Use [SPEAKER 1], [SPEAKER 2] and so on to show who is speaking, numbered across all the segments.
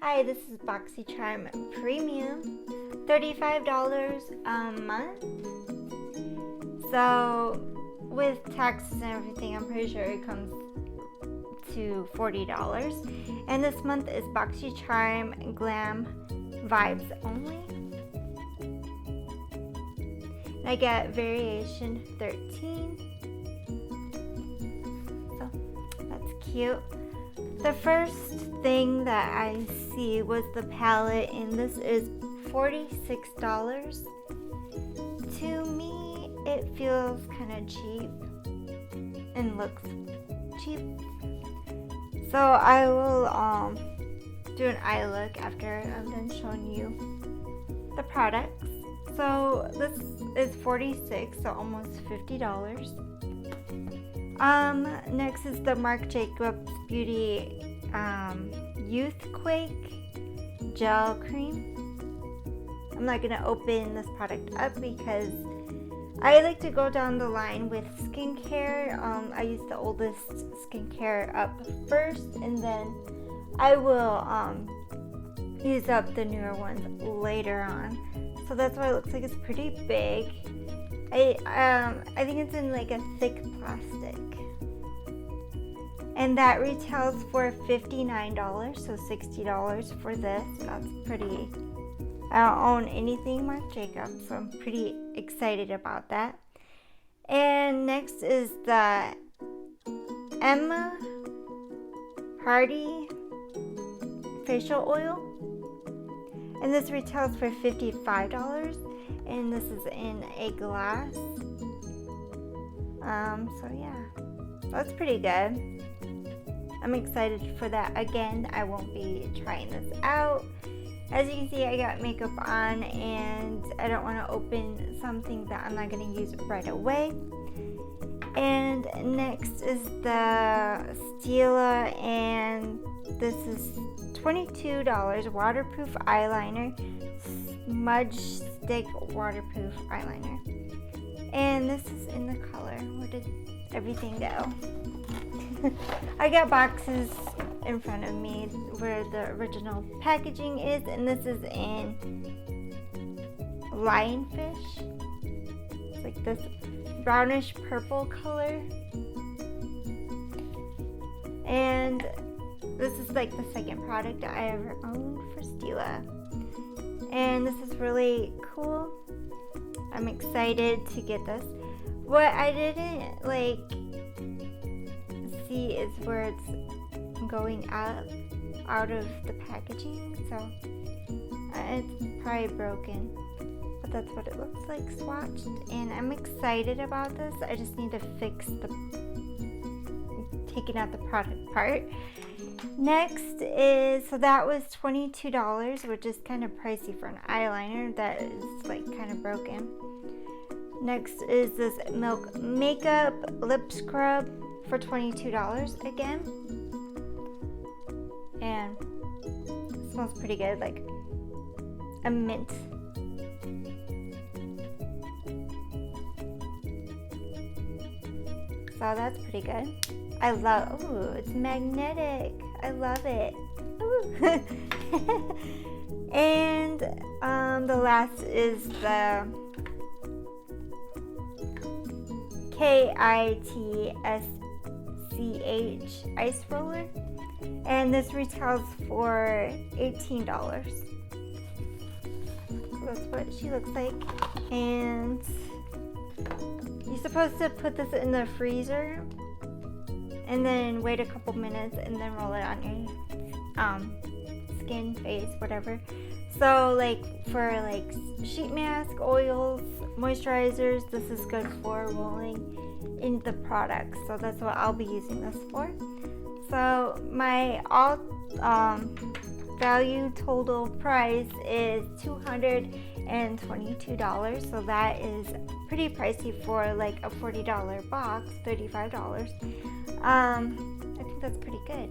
[SPEAKER 1] Hi, this is Boxycharm Premium, $35 a month. So with taxes and everything, I'm pretty sure it comes to $40. And this month is Boxycharm Glam Vibes only. And I get variation 13. So that's cute. The first thing that I see was the palette, and this is $46. To me, it feels kind of cheap and looks cheap. So I will do an eye look after I'm done showing you the products. So this is $46, so almost $50. Next is the Marc Jacobs Beauty Youth Quake Gel Cream. I'm not going to open this product up because I like to go down the line with skincare. I use the oldest skincare up first, and then I will use up the newer ones later on. So that's why it looks like it's pretty big. I think it's in like a thick plastic. And that retails for $59, so $60 for this. That's pretty. I don't own anything Marc Jacobs, so I'm pretty excited about that. And next is the Emma Hardy facial oil. And this retails for $55. And this is in a glass. So yeah, that's pretty good. I'm excited for that. Again, I won't be trying this out. As you can see, I got makeup on, and I don't want to open something that I'm not going to use right away. And next is the Stila, and this is $22 waterproof eyeliner, smudge stick waterproof eyeliner. And this is in the color. Where did everything go? I got boxes in front of me where the original packaging is, and this is in lionfish. It's like this brownish purple color. And this is like the second product I ever owned for Stila. And this is really cool. I'm excited to get this. What I didn't like see is where it's going out of the packaging, so it's probably broken, but that's what it looks like swatched. And I'm excited about this. I just need to fix the taking out the product part. Next is, so that was $22, which is kind of pricey for an eyeliner that is like kind of broken. Next is this Milk Makeup Lip Scrub for $22 again. And it smells pretty good, like a mint. So that's pretty good. I love, ooh, it's magnetic. I love it. Ooh. And the last is the KITSCH ice roller, and this retails for $18. So that's what she looks like. And you're supposed to put this in the freezer and then wait a couple minutes and then roll it on your skin, face, whatever. So like for like sheet mask, oils, moisturizers, this is good for rolling in the products. So that's what I'll be using this for. So my all value total price is $222. So that is pretty pricey for like a $40 box, $35. I think that's pretty good.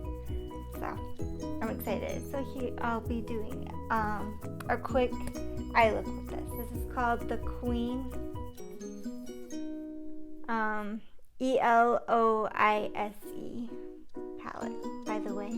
[SPEAKER 1] So I'm excited. So here I'll be doing a quick eye look with this. This is called the Queen ELOISE palette, by the way.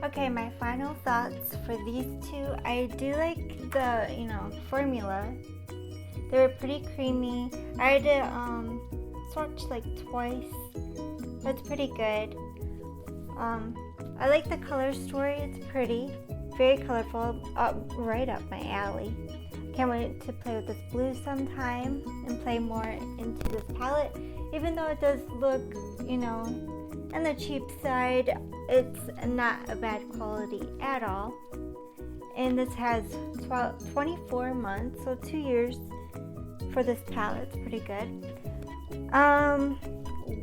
[SPEAKER 1] Okay, my final thoughts for these two. I do like the, formula. They were pretty creamy. I had to swatch like twice. That's pretty good. I like the color story. It's pretty, very colorful, right up my alley. Can't wait to play with this blue sometime and play more into this palette. Even though it does look, on the cheap side, it's not a bad quality at all. And this has 24 months, so 2 years for this palette. It's pretty good.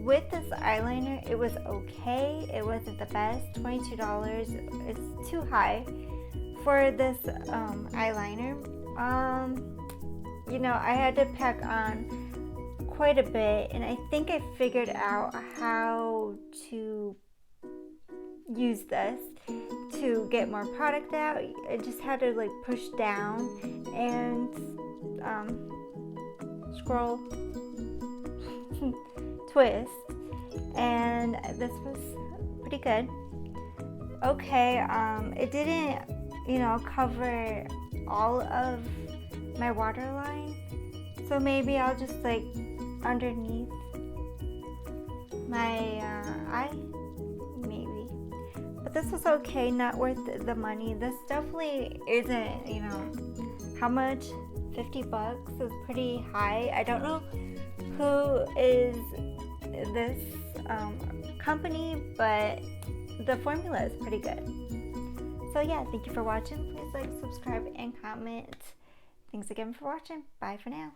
[SPEAKER 1] With this eyeliner, it was okay. It wasn't the best. $22 is too high for this eyeliner. I had to pack on quite a bit, and I think I figured out how to use this to get more product out. I just had to like push down and scroll, twist, and this was pretty good. Okay, it didn't, cover all of my waterline, so maybe I'll just like underneath my eye, maybe. But this was okay, not worth the money. This definitely isn't, how much? $50 is pretty high. I don't know who is this company, but the formula is pretty good. So yeah, thank you for watching. Please like, subscribe, and comment. Thanks again for watching. Bye for now.